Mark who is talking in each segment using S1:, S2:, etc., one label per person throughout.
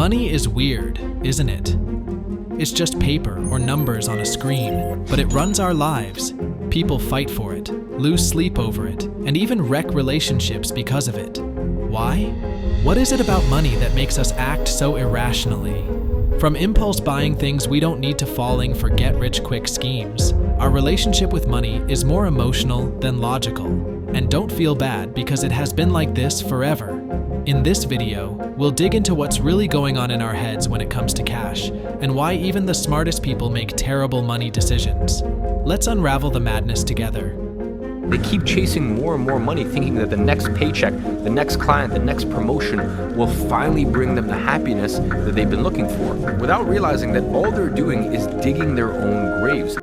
S1: Money is weird, isn't it? It's just paper or numbers on a screen, but it runs our lives. People fight for it, lose sleep over it, and even wreck relationships because of it. Why? What is it about money that makes us act so irrationally? From impulse buying things we don't need to falling for get-rich-quick schemes, our relationship with money is more emotional than logical. And don't feel bad because it has been like this forever. In this video, we'll dig into what's really going on in our heads when it comes to cash, and why even the smartest people make terrible money decisions. Let's unravel the madness together.
S2: They keep chasing more and more money, thinking that the next paycheck, the next client, the next promotion will finally bring them the happiness that they've been looking for, without realizing that all they're doing is digging their own graves.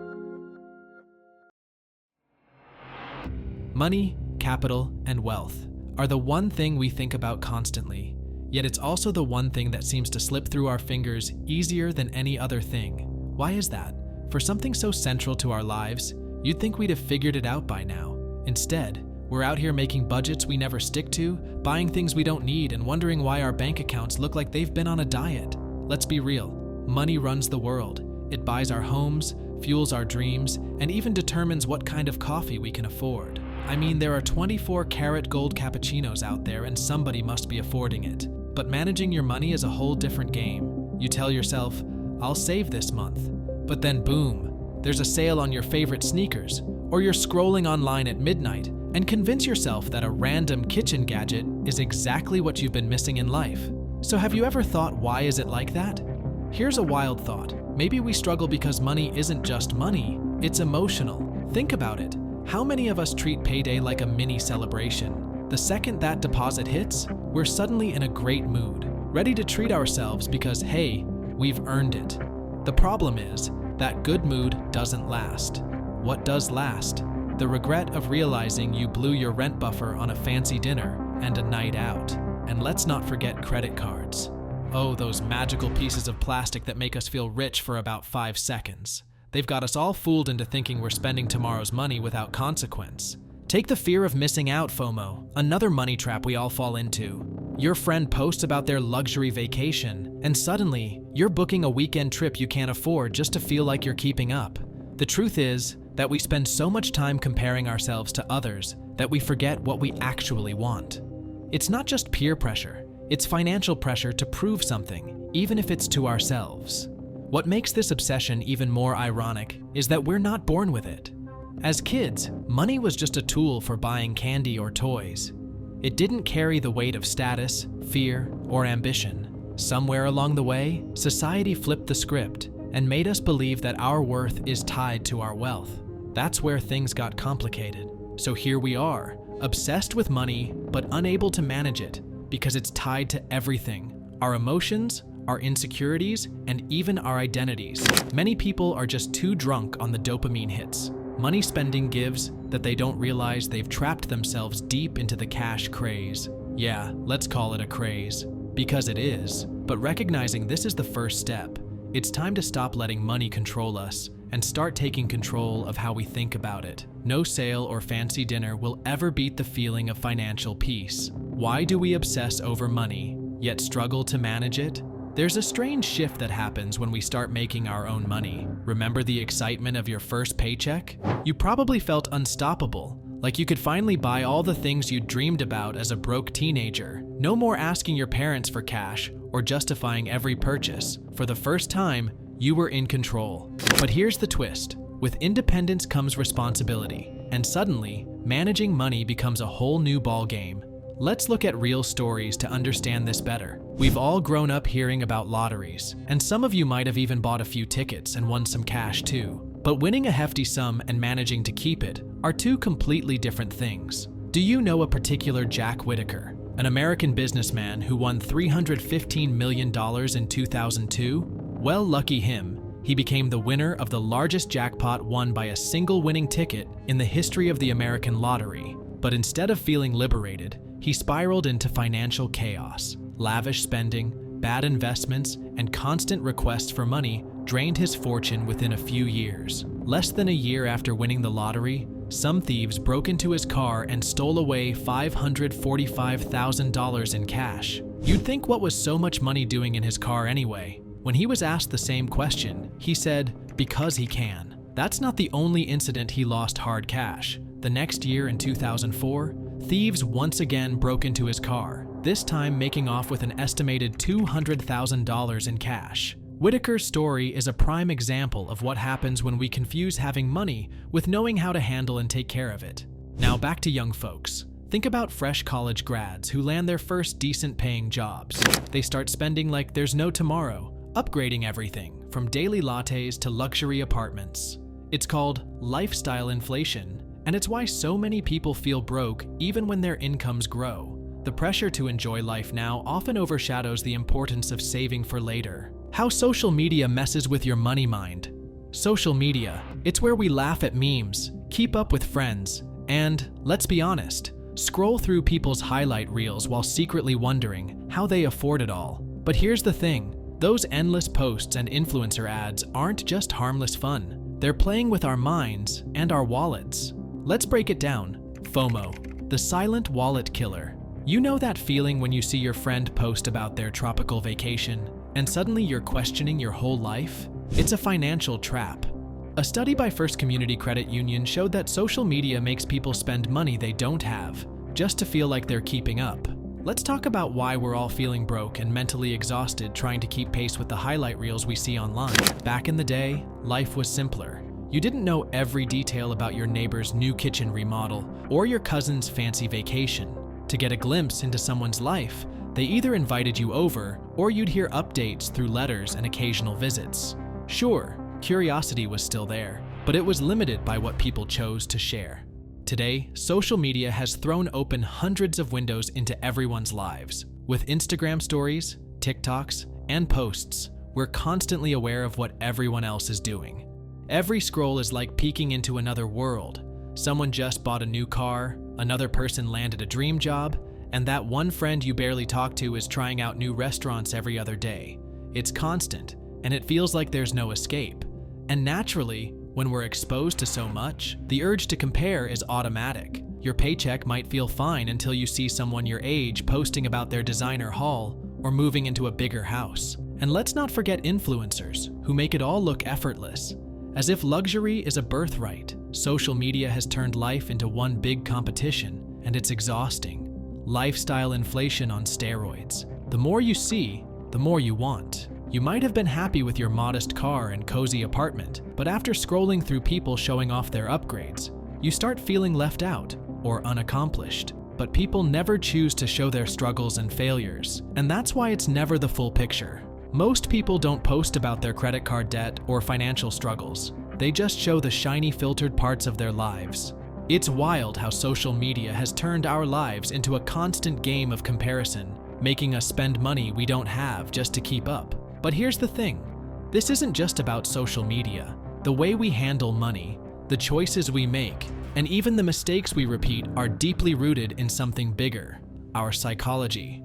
S1: Money, capital, and wealth are the one thing we think about constantly, yet it's also the one thing that seems to slip through our fingers easier than any other thing. Why is that? For something so central to our lives, you'd think we'd have figured it out by now. Instead, we're out here making budgets we never stick to, buying things we don't need, and wondering why our bank accounts look like they've been on a diet. Let's be real. Money runs the world. It buys our homes, fuels our dreams, and even determines what kind of coffee we can afford. I mean, there are 24-karat gold cappuccinos out there and somebody must be affording it. But managing your money is a whole different game. You tell yourself, I'll save this month. But then boom, there's a sale on your favorite sneakers, or you're scrolling online at midnight and convince yourself that a random kitchen gadget is exactly what you've been missing in life. So have you ever thought, why is it like that? Here's a wild thought. Maybe we struggle because money isn't just money, it's emotional. Think about it. How many of us treat payday like a mini celebration? The second that deposit hits, we're suddenly in a great mood, ready to treat ourselves because, hey, we've earned it. The problem is that good mood doesn't last. What does last? The regret of realizing you blew your rent buffer on a fancy dinner and a night out. And let's not forget credit cards. Oh, those magical pieces of plastic that make us feel rich for about 5 seconds. They've got us all fooled into thinking we're spending tomorrow's money without consequence. Take the fear of missing out FOMO, another money trap we all fall into. Your friend posts about their luxury vacation, and suddenly, you're booking a weekend trip you can't afford just to feel like you're keeping up. The truth is that we spend so much time comparing ourselves to others that we forget what we actually want. It's not just peer pressure, it's financial pressure to prove something, even if it's to ourselves. What makes this obsession even more ironic is that we're not born with it. As kids, money was just a tool for buying candy or toys. It didn't carry the weight of status, fear, or ambition. Somewhere along the way, society flipped the script and made us believe that our worth is tied to our wealth. That's where things got complicated. So here we are, obsessed with money, but unable to manage it because it's tied to everything: our emotions, our insecurities, and even our identities. Many people are just too drunk on the dopamine hits money spending gives that they don't realize they've trapped themselves deep into the cash craze. Yeah, let's call it a craze, because it is. But recognizing this is the first step. It's time to stop letting money control us and start taking control of how we think about it. No sale or fancy dinner will ever beat the feeling of financial peace. Why do we obsess over money, yet struggle to manage it? There's a strange shift that happens when we start making our own money. Remember the excitement of your first paycheck? You probably felt unstoppable, like you could finally buy all the things you dreamed about as a broke teenager. No more asking your parents for cash or justifying every purchase. For the first time, you were in control. But here's the twist. With independence comes responsibility, and suddenly, managing money becomes a whole new ballgame. Let's look at real stories to understand this better. We've all grown up hearing about lotteries, and some of you might have even bought a few tickets and won some cash too. But winning a hefty sum and managing to keep it are two completely different things. Do you know a particular Jack Whitaker, an American businessman who won $315 million in 2002? Well, lucky him. He became the winner of the largest jackpot won by a single winning ticket in the history of the American lottery. But instead of feeling liberated, he spiraled into financial chaos. Lavish spending, bad investments, and constant requests for money drained his fortune within a few years. Less than a year after winning the lottery, some thieves broke into his car and stole away $545,000 in cash. You'd think, what was so much money doing in his car anyway? When he was asked the same question, he said, because he can. That's not the only incident he lost hard cash. The next year, in 2004, thieves once again broke into his car, this time making off with an estimated $200,000 in cash. Whitaker's story is a prime example of what happens when we confuse having money with knowing how to handle and take care of it. Now back to young folks. Think about fresh college grads who land their first decent paying jobs. They start spending like there's no tomorrow, upgrading everything from daily lattes to luxury apartments. It's called lifestyle inflation, and it's why so many people feel broke even when their incomes grow. The pressure to enjoy life now often overshadows the importance of saving for later. How social media messes with your money mind. Social media, it's where we laugh at memes, keep up with friends, and, let's be honest, scroll through people's highlight reels while secretly wondering how they afford it all. But here's the thing, those endless posts and influencer ads aren't just harmless fun. They're playing with our minds and our wallets. Let's break it down. FOMO, the silent wallet killer. You know that feeling when you see your friend post about their tropical vacation, and suddenly you're questioning your whole life? It's a financial trap. A study by First Community Credit Union showed that social media makes people spend money they don't have, just to feel like they're keeping up. Let's talk about why we're all feeling broke and mentally exhausted trying to keep pace with the highlight reels we see online. Back in the day, life was simpler. You didn't know every detail about your neighbor's new kitchen remodel or your cousin's fancy vacation. To get a glimpse into someone's life, they either invited you over or you'd hear updates through letters and occasional visits. Sure, curiosity was still there, but it was limited by what people chose to share. Today, social media has thrown open hundreds of windows into everyone's lives. With Instagram stories, TikToks, and posts, we're constantly aware of what everyone else is doing. Every scroll is like peeking into another world. Someone just bought a new car, another person landed a dream job, and that one friend you barely talk to is trying out new restaurants every other day. It's constant, and it feels like there's no escape. And naturally, when we're exposed to so much, the urge to compare is automatic. Your paycheck might feel fine until you see someone your age posting about their designer haul or moving into a bigger house. And let's not forget influencers, who make it all look effortless. As if luxury is a birthright, social media has turned life into one big competition, and it's exhausting. Lifestyle inflation on steroids. The more you see, the more you want. You might have been happy with your modest car and cozy apartment, but after scrolling through people showing off their upgrades, you start feeling left out or unaccomplished. But people never choose to show their struggles and failures, and that's why it's never the full picture. Most people don't post about their credit card debt or financial struggles. They just show the shiny filtered parts of their lives. It's wild how social media has turned our lives into a constant game of comparison, making us spend money we don't have just to keep up. But here's the thing, this isn't just about social media. The way we handle money, the choices we make, and even the mistakes we repeat are deeply rooted in something bigger, our psychology.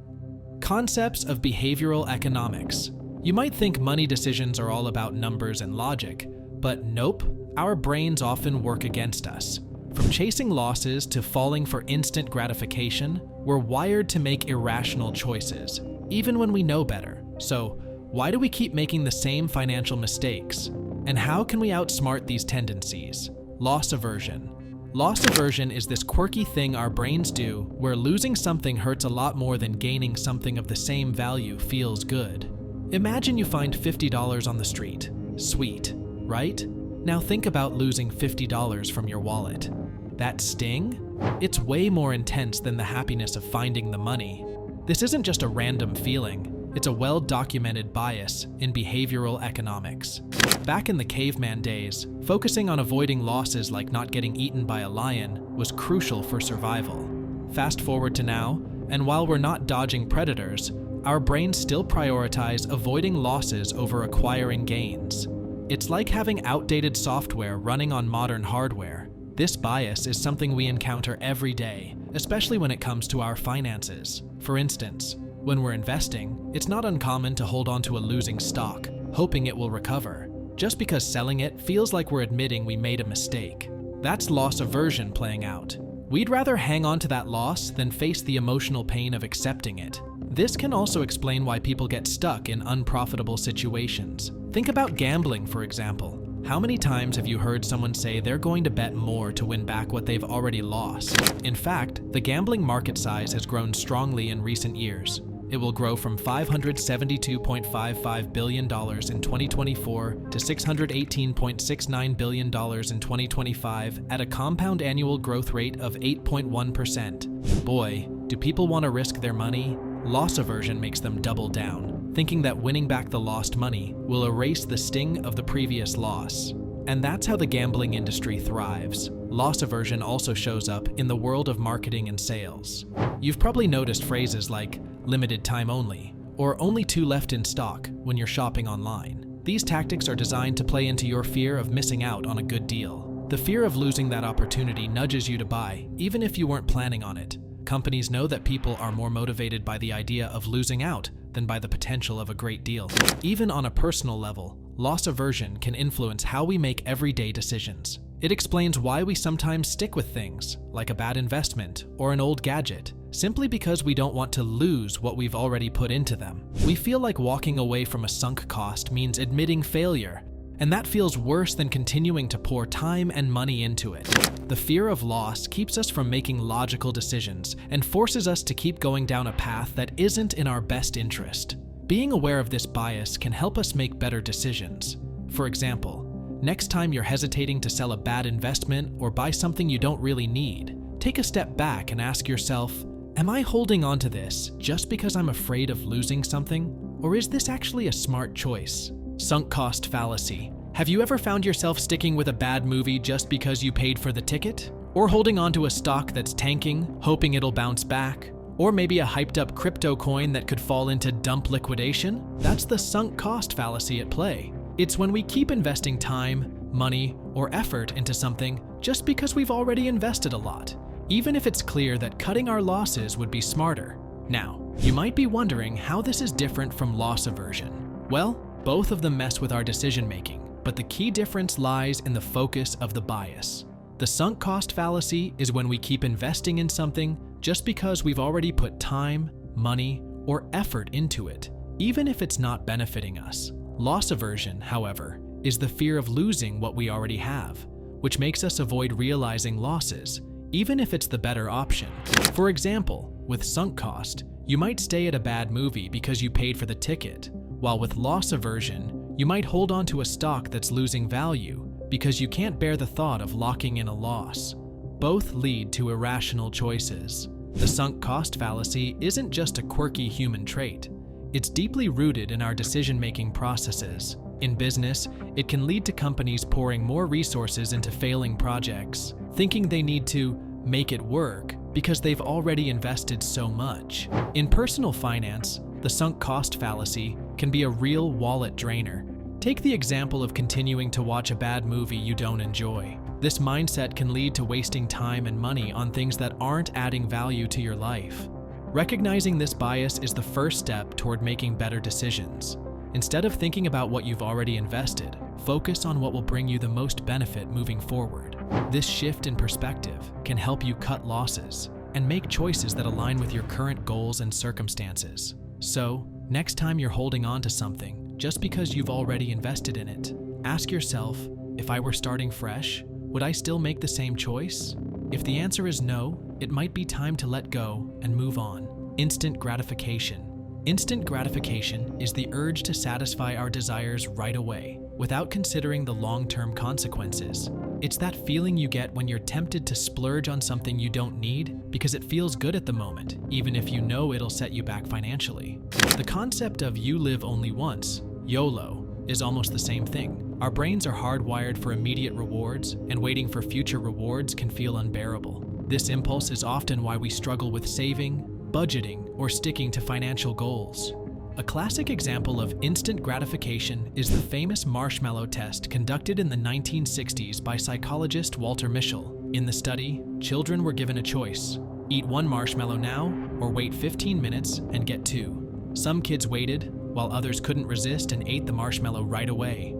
S1: Concepts of behavioral economics. You might think money decisions are all about numbers and logic, but nope, our brains often work against us. From chasing losses to falling for instant gratification, we're wired to make irrational choices, even when we know better. So, why do we keep making the same financial mistakes? And how can we outsmart these tendencies? Loss aversion. Loss aversion is this quirky thing our brains do where losing something hurts a lot more than gaining something of the same value feels good. Imagine you find $50 on the street. Sweet, right? Now think about losing $50 from your wallet. That sting? It's way more intense than the happiness of finding the money. This isn't just a random feeling, it's a well-documented bias in behavioral economics. Back in the caveman days, focusing on avoiding losses like not getting eaten by a lion was crucial for survival. Fast forward to now, and while we're not dodging predators, our brains still prioritize avoiding losses over acquiring gains. It's like having outdated software running on modern hardware. This bias is something we encounter every day, especially when it comes to our finances. For instance, when we're investing, it's not uncommon to hold on to a losing stock, hoping it will recover, just because selling it feels like we're admitting we made a mistake. That's loss aversion playing out. We'd rather hang on to that loss than face the emotional pain of accepting it. This can also explain why people get stuck in unprofitable situations. Think about gambling, for example. How many times have you heard someone say they're going to bet more to win back what they've already lost? In fact, the gambling market size has grown strongly in recent years. It will grow from $572.55 billion in 2024 to $618.69 billion in 2025 at a compound annual growth rate of 8.1%. Boy, do people want to risk their money? Loss aversion makes them double down, thinking that winning back the lost money will erase the sting of the previous loss. And that's how the gambling industry thrives. Loss aversion also shows up in the world of marketing and sales. You've probably noticed phrases like limited time only or only 2 left in stock when you're shopping online. These tactics are designed to play into your fear of missing out on a good deal. The fear of losing that opportunity nudges you to buy, even if you weren't planning on it. Companies know that people are more motivated by the idea of losing out than by the potential of a great deal. Even on a personal level, loss aversion can influence how we make everyday decisions. It explains why we sometimes stick with things, like a bad investment or an old gadget, simply because we don't want to lose what we've already put into them. We feel like walking away from a sunk cost means admitting failure, and that feels worse than continuing to pour time and money into it. The fear of loss keeps us from making logical decisions and forces us to keep going down a path that isn't in our best interest. Being aware of this bias can help us make better decisions. For example, next time you're hesitating to sell a bad investment or buy something you don't really need, take a step back and ask yourself, am I holding on to this just because I'm afraid of losing something? Or is this actually a smart choice? Sunk cost fallacy. Have you ever found yourself sticking with a bad movie just because you paid for the ticket? Or holding onto a stock that's tanking, hoping it'll bounce back? Or maybe a hyped up crypto coin that could fall into dump liquidation? That's the sunk cost fallacy at play. It's when we keep investing time, money, or effort into something just because we've already invested a lot, even if it's clear that cutting our losses would be smarter. Now, you might be wondering how this is different from loss aversion. Well, both of them mess with our decision making, but the key difference lies in the focus of the bias. The sunk cost fallacy is when we keep investing in something just because we've already put time, money, or effort into it, even if it's not benefiting us. Loss aversion, however, is the fear of losing what we already have, which makes us avoid realizing losses, even if it's the better option. For example, with sunk cost, you might stay at a bad movie because you paid for the ticket, while with loss aversion, you might hold on to a stock that's losing value because you can't bear the thought of locking in a loss. Both lead to irrational choices. The sunk cost fallacy isn't just a quirky human trait. It's deeply rooted in our decision-making processes. In business, it can lead to companies pouring more resources into failing projects, thinking they need to make it work because they've already invested so much. In personal finance, the sunk cost fallacy can be a real wallet drainer. Take the example of continuing to watch a bad movie you don't enjoy. This mindset can lead to wasting time and money on things that aren't adding value to your life. Recognizing this bias is the first step toward making better decisions. Instead of thinking about what you've already invested, focus on what will bring you the most benefit moving forward. This shift in perspective can help you cut losses and make choices that align with your current goals and circumstances. So, next time you're holding on to something just because you've already invested in it, ask yourself, if I were starting fresh, would I still make the same choice? If the answer is no, it might be time to let go and move on. Instant gratification. Instant gratification is the urge to satisfy our desires right away, without considering the long-term consequences. It's that feeling you get when you're tempted to splurge on something you don't need because it feels good at the moment, even if you know it'll set you back financially. The concept of you live only once, YOLO, is almost the same thing. Our brains are hardwired for immediate rewards, and waiting for future rewards can feel unbearable. This impulse is often why we struggle with saving, budgeting, or sticking to financial goals. A classic example of instant gratification is the famous marshmallow test conducted in the 1960s by psychologist Walter Mischel. In the study, children were given a choice: eat 1 marshmallow now, or wait 15 minutes and get 2. Some kids waited, while others couldn't resist and ate the marshmallow right away.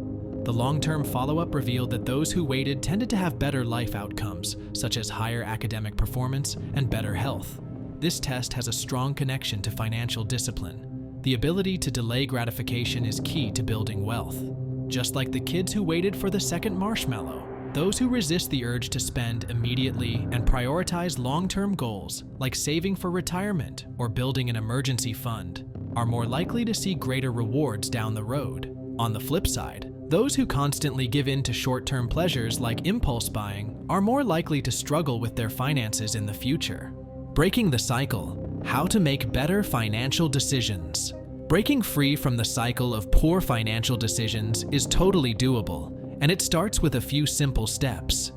S1: The long-term follow-up revealed that those who waited tended to have better life outcomes, such as higher academic performance and better health. This test has a strong connection to financial discipline. The ability to delay gratification is key to building wealth. Just like the kids who waited for the second marshmallow, those who resist the urge to spend immediately and prioritize long-term goals like saving for retirement or building an emergency fund are more likely to see greater rewards down the road. On the flip side, those who constantly give in to short-term pleasures like impulse buying are more likely to struggle with their finances in the future. Breaking the cycle: how to make better financial decisions. Breaking free from the cycle of poor financial decisions is totally doable, and it starts with a few simple steps.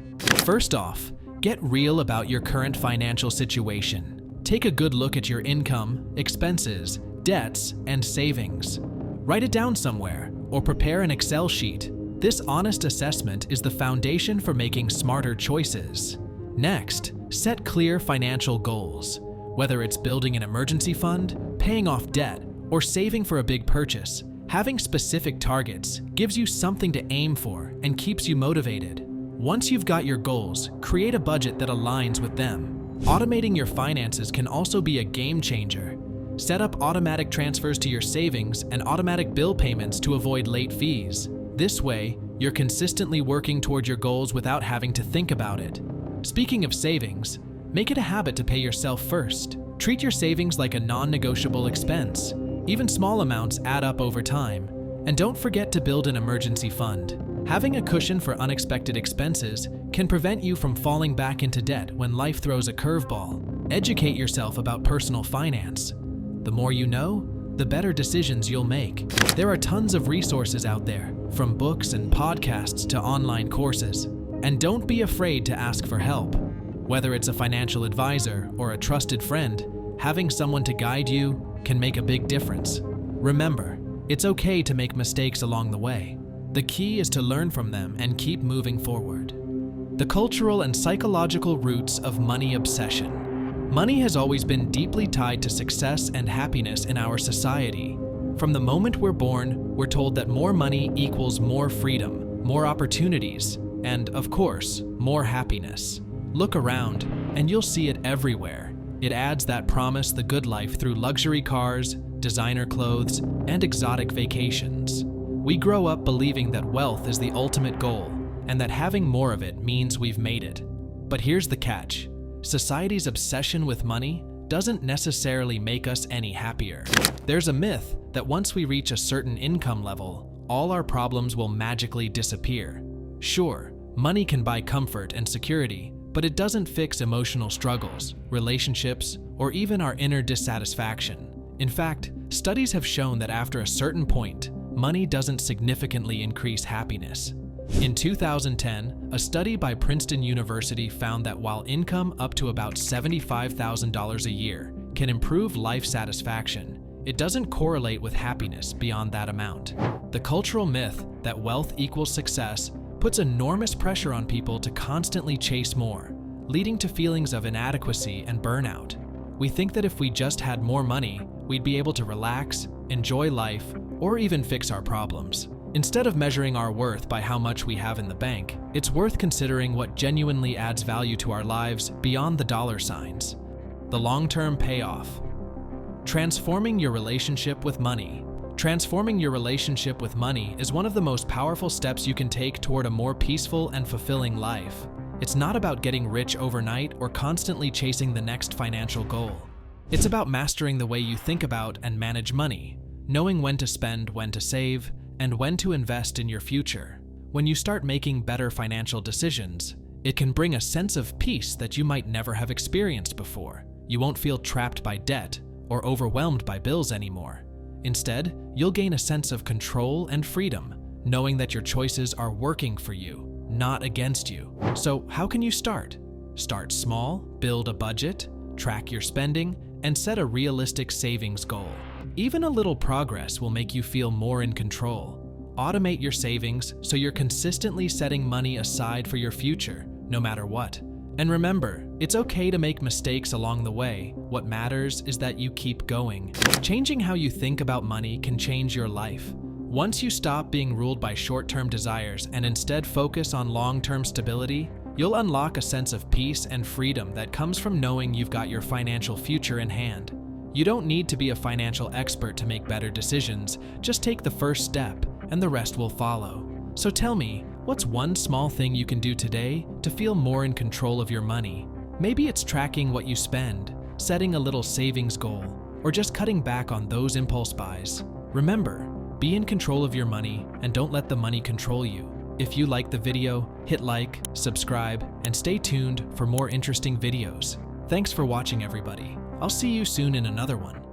S1: First off, get real about your current financial situation. Take a good look at your income, expenses, debts, and savings. Write it down somewhere, or prepare an Excel sheet. This honest assessment is the foundation for making smarter choices. Next, set clear financial goals. Whether it's building an emergency fund, paying off debt, or saving for a big purchase, having specific targets gives you something to aim for and keeps you motivated. Once you've got your goals, create a budget that aligns with them. Automating your finances can also be a game changer. Set up automatic transfers to your savings and automatic bill payments to avoid late fees. This way, you're consistently working toward your goals without having to think about it. Speaking of savings, make it a habit to pay yourself first. Treat your savings like a non-negotiable expense. Even small amounts add up over time. And don't forget to build an emergency fund. Having a cushion for unexpected expenses can prevent you from falling back into debt when life throws a curveball. Educate yourself about personal finance. The more you know, the better decisions you'll make. There are tons of resources out there, from books and podcasts to online courses. And don't be afraid to ask for help. Whether it's a financial advisor or a trusted friend, having someone to guide you can make a big difference. Remember, it's okay to make mistakes along the way. The key is to learn from them and keep moving forward. The cultural and psychological roots of money obsession. Money has always been deeply tied to success and happiness in our society. From the moment we're born, we're told that more money equals more freedom, more opportunities, and, of course, more happiness. Look around, and you'll see it everywhere. It adds that promise the good life through luxury cars, designer clothes, and exotic vacations. We grow up believing that wealth is the ultimate goal, and that having more of it means we've made it. But here's the catch. Society's obsession with money doesn't necessarily make us any happier. There's a myth that once we reach a certain income level, all our problems will magically disappear. Sure, money can buy comfort and security, but it doesn't fix emotional struggles, relationships, or even our inner dissatisfaction. In fact, studies have shown that after a certain point, money doesn't significantly increase happiness. In 2010, a study by Princeton University found that while income up to about $75,000 a year can improve life satisfaction, it doesn't correlate with happiness beyond that amount. The cultural myth that wealth equals success puts enormous pressure on people to constantly chase more, leading to feelings of inadequacy and burnout. We think that if we just had more money, we'd be able to relax, enjoy life, or even fix our problems. Instead of measuring our worth by how much we have in the bank, it's worth considering what genuinely adds value to our lives beyond the dollar signs. The long-term payoff. Transforming your relationship with money. Transforming your relationship with money is one of the most powerful steps you can take toward a more peaceful and fulfilling life. It's not about getting rich overnight or constantly chasing the next financial goal. It's about mastering the way you think about and manage money, knowing when to spend, when to save, and when to invest in your future. When you start making better financial decisions, it can bring a sense of peace that you might never have experienced before. You won't feel trapped by debt or overwhelmed by bills anymore. Instead, you'll gain a sense of control and freedom, knowing that your choices are working for you, not against you. So how can you start? Start small, build a budget, track your spending, and set a realistic savings goal. Even a little progress will make you feel more in control. Automate your savings so you're consistently setting money aside for your future, no matter what. And remember, it's okay to make mistakes along the way. What matters is that you keep going. Changing how you think about money can change your life. Once you stop being ruled by short-term desires and instead focus on long-term stability, You'll unlock a sense of peace and freedom that comes from knowing you've got your financial future in hand. You don't need to be a financial expert to make better decisions. Just take the first step, and the rest will follow. So tell me, what's one small thing you can do today to feel more in control of your money? Maybe it's tracking what you spend, setting a little savings goal, or just cutting back on those impulse buys. Remember, be in control of your money and don't let the money control you. If you like the video, hit like, subscribe, and stay tuned for more interesting videos. Thanks for watching, everybody. I'll see you soon in another one.